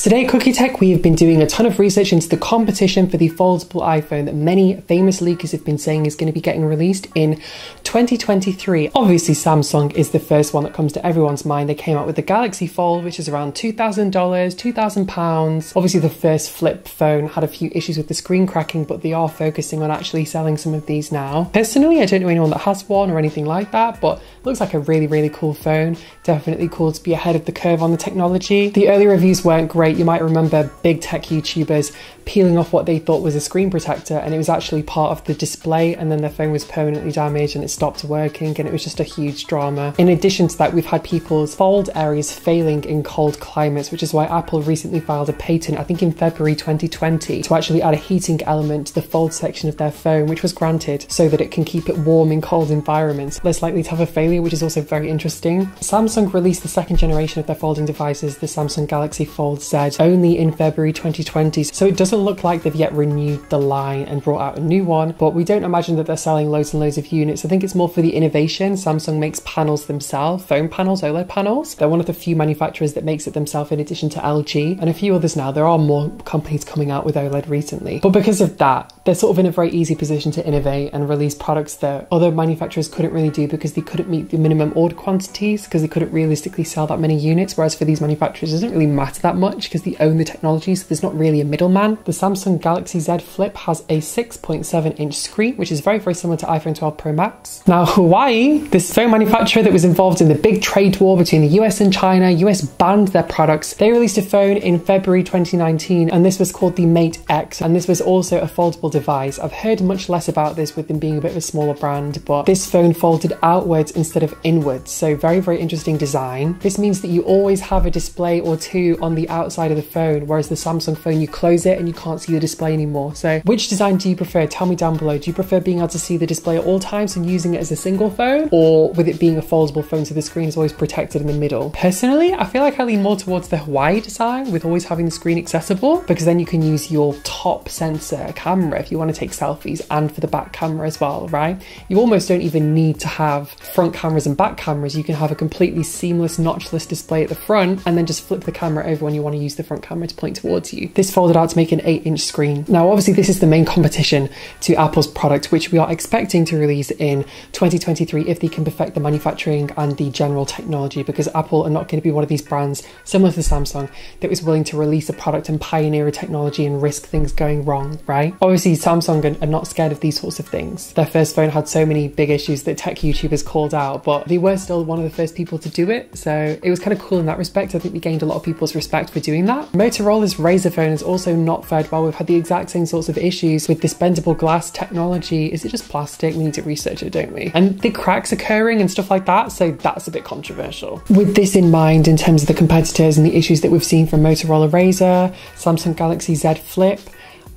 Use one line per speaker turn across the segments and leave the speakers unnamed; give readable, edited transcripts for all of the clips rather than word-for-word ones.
Today at Kucki Tech, we have been doing a ton of research into the competition for the foldable iPhone that many famous leakers have been saying is going to be getting released in 2023. Obviously, Samsung is the first one that comes to everyone's mind. They came out with the Galaxy Fold, which is around $2,000, £2,000. Obviously, the first flip phone had a few issues with the screen cracking, but they are focusing on actually selling some of these now. Personally, I don't know anyone that has one or anything like that, but it looks like a really, really cool phone. Definitely cool to be ahead of the curve on the technology. The early reviews weren't great. You might remember big tech YouTubers peeling off what they thought was a screen protector, and it was actually part of the display, and then their phone was permanently damaged and it stopped working, and it was just a huge drama. In addition to that, we've had people's fold areas failing in cold climates, which is why Apple recently filed a patent, I think in February 2020, to actually add a heating element to the fold section of their phone, which was granted so that it can keep it warm in cold environments. Less likely to have a failure, which is also very interesting. Samsung released the second generation of their folding devices, the Samsung Galaxy Fold Z, only in February 2020, so it doesn't look like they've yet renewed the line and brought out a new one, but we don't imagine that they're selling loads and loads of units. I think it's more for the innovation. Samsung makes panels themselves, phone panels, OLED panels. They're one of the few manufacturers that makes it themselves, in addition to LG and a few others now. There are more companies coming out with OLED recently, but because of that, they're sort of in a very easy position to innovate and release products that other manufacturers couldn't really do because they couldn't meet the minimum order quantities, because they couldn't realistically sell that many units, whereas for these manufacturers it doesn't really matter that much because they own the technology, so there's not really a middleman. The Samsung Galaxy Z Flip has a 6.7-inch screen, which is very, very similar to iPhone 12 Pro Max. Now, Huawei, this phone manufacturer that was involved in the big trade war between the US and China, US banned their products. They released a phone in February 2019, and this was called the Mate X, and this was also a foldable device. I've heard much less about this with them being a bit of a smaller brand, but this phone folded outwards instead of inwards, so very, very interesting design. This means that you always have a display or two on the outside of the phone, whereas the Samsung phone, you close it and you can't see the display anymore. So which design do you prefer? Tell me down below. Do you prefer being able to see the display at all times and using it as a single phone, or with it being a foldable phone so the screen is always protected in the middle? Personally, I feel like I lean more towards the Huawei design, with always having the screen accessible, because then you can use your top sensor camera if you want to take selfies, and for the back camera as well, right? You almost don't even need to have front cameras and back cameras. You can have a completely seamless notchless display at the front and then just flip the camera over when you want to use the front camera to point towards you. This folded out to make an 8-inch screen. Now, obviously this is the main competition to Apple's product, which we are expecting to release in 2023 if they can perfect the manufacturing and the general technology, because Apple are not going to be one of these brands similar to Samsung that was willing to release a product and pioneer a technology and risk things going wrong, right? Obviously Samsung are not scared of these sorts of things. Their first phone had so many big issues that tech YouTubers called out, but they were still one of the first people to do it, so it was kind of cool in that respect. I think we gained a lot of people's respect for doing that. Motorola's Razr phone has also not fared well. We've had the exact same sorts of issues with this bendable glass technology. Is it just plastic? We need to research it, don't we? And the cracks occurring and stuff like that, so that's a bit controversial. With this in mind, in terms of the competitors and the issues that we've seen from Motorola Razr, Samsung Galaxy Z Flip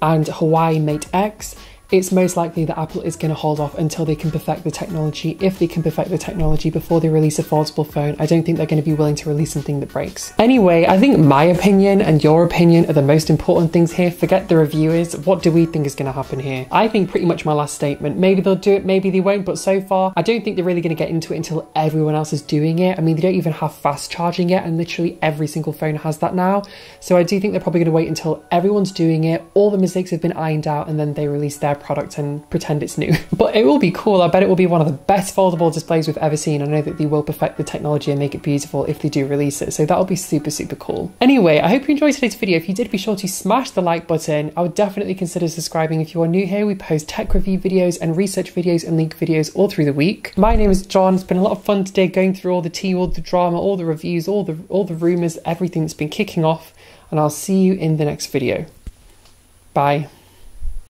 and Huawei Mate X, it's most likely that Apple is going to hold off until they can perfect the technology. If they can perfect the technology before they release a foldable phone, I don't think they're going to be willing to release something that breaks. Anyway, I think my opinion and your opinion are the most important things here. Forget the reviewers. What do we think is going to happen here? I think pretty much my last statement. Maybe they'll do it, maybe they won't, but so far, I don't think they're really going to get into it until everyone else is doing it. I mean, they don't even have fast charging yet, and literally every single phone has that now. So I do think they're probably going to wait until everyone's doing it, all the mistakes have been ironed out, and then they release their product and pretend it's new. But it will be cool. I bet it will be one of the best foldable displays we've ever seen. I know that they will perfect the technology and make it beautiful if they do release it, so that'll be super, super cool. Anyway, I hope you enjoyed today's video. If you did, be sure to smash the like button. I would definitely consider subscribing if you are new here. We post tech review videos and research videos and leak videos all through the week. My name is John. It's been a lot of fun today going through all the tea, all the drama, all the reviews, all the rumors, everything that's been kicking off, and I'll see you in the next video. Bye.